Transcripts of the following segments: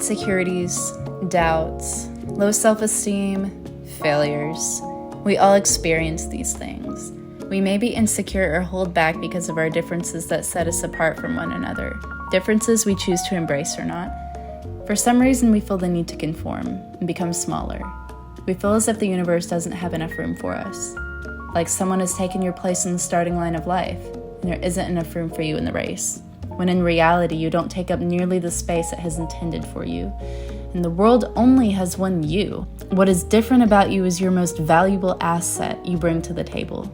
insecurities, doubts, low self-esteem, failures. We all experience these things. We may be insecure or hold back because of our differences that set us apart from one another. Differences we choose to embrace or not. For some reason, we feel the need to conform and become smaller. We feel as if the universe doesn't have enough room for us. Like someone has taken your place in the starting line of life, and there isn't enough room for you in the race. When in reality, you don't take up nearly the space it has intended for you. And the world only has one you. What is different about you is your most valuable asset you bring to the table.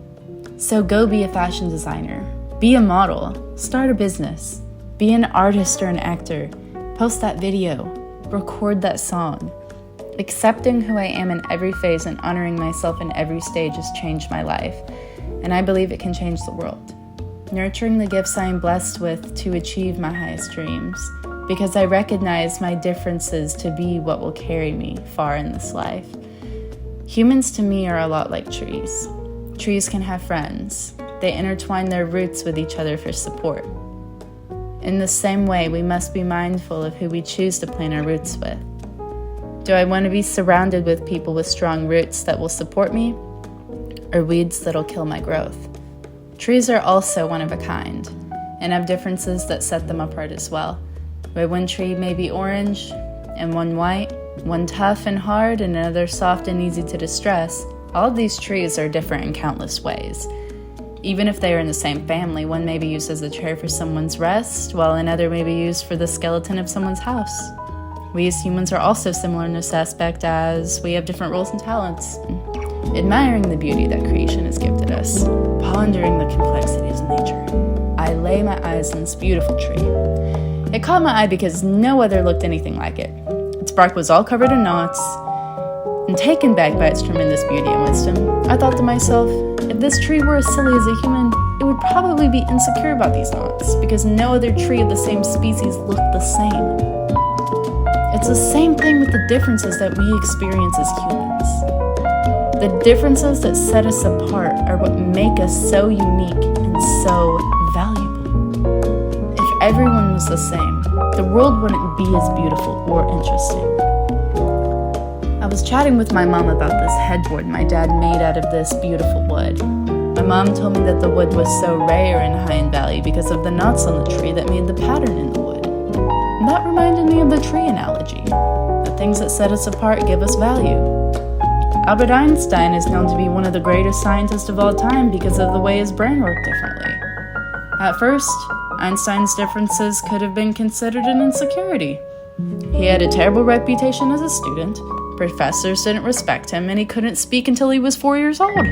So go be a fashion designer, be a model, start a business, be an artist or an actor, post that video, record that song. Accepting who I am in every phase and honoring myself in every stage has changed my life, and I believe it can change the world. Nurturing the gifts I am blessed with to achieve my highest dreams, because I recognize my differences to be what will carry me far in this life. Humans to me are a lot like trees. Trees can have friends. They intertwine their roots with each other for support. In the same way, we must be mindful of who we choose to plant our roots with. Do I want to be surrounded with people with strong roots that will support me, or weeds that'll kill my growth? Trees are also one of a kind, and have differences that set them apart as well. Where one tree may be orange, and one white, one tough and hard, and another soft and easy to distress, all of these trees are different in countless ways. Even if they are in the same family, one may be used as a chair for someone's rest, while another may be used for the skeleton of someone's house. We as humans are also similar in this aspect, as we have different roles and talents. Admiring the beauty that creation has gifted us, pondering the complexities of nature, I lay my eyes on this beautiful tree. It caught my eye because no other looked anything like it. Its bark was all covered in knots, and taken back by its tremendous beauty and wisdom, I thought to myself, if this tree were as silly as a human, it would probably be insecure about these knots, because no other tree of the same species looked the same. It's the same thing with the differences that we experience as humans. The differences that set us apart are what make us so unique and so valuable. If everyone was the same, the world wouldn't be as beautiful or interesting. I was chatting with my mom about this headboard my dad made out of this beautiful wood. My mom told me that the wood was so rare and high in value because of the knots on the tree that made the pattern in the wood. And that reminded me of the tree analogy. The things that set us apart give us value. Albert Einstein is known to be one of the greatest scientists of all time because of the way his brain worked differently. At first, Einstein's differences could have been considered an insecurity. He had a terrible reputation as a student, professors didn't respect him, and he couldn't speak until he was 4 years old.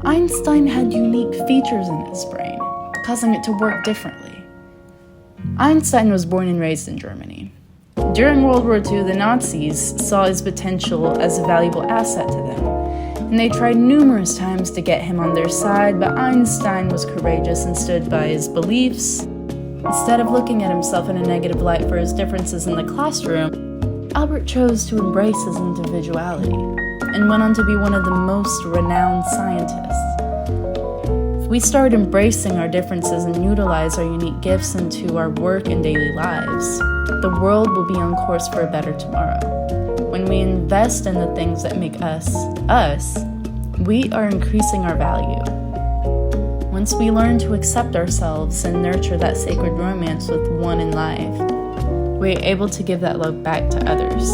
Einstein had unique features in his brain, causing it to work differently. Einstein was born and raised in Germany. During World War II, the Nazis saw his potential as a valuable asset to them, and they tried numerous times to get him on their side, but Einstein was courageous and stood by his beliefs. Instead of looking at himself in a negative light for his differences in the classroom, Albert chose to embrace his individuality and went on to be one of the most renowned scientists. If we start embracing our differences and utilize our unique gifts into our work and daily lives, the world will be on course for a better tomorrow. When we invest in the things that make us, us, we are increasing our value. Once we learn to accept ourselves and nurture that sacred romance with one in life, we're able to give that love back to others.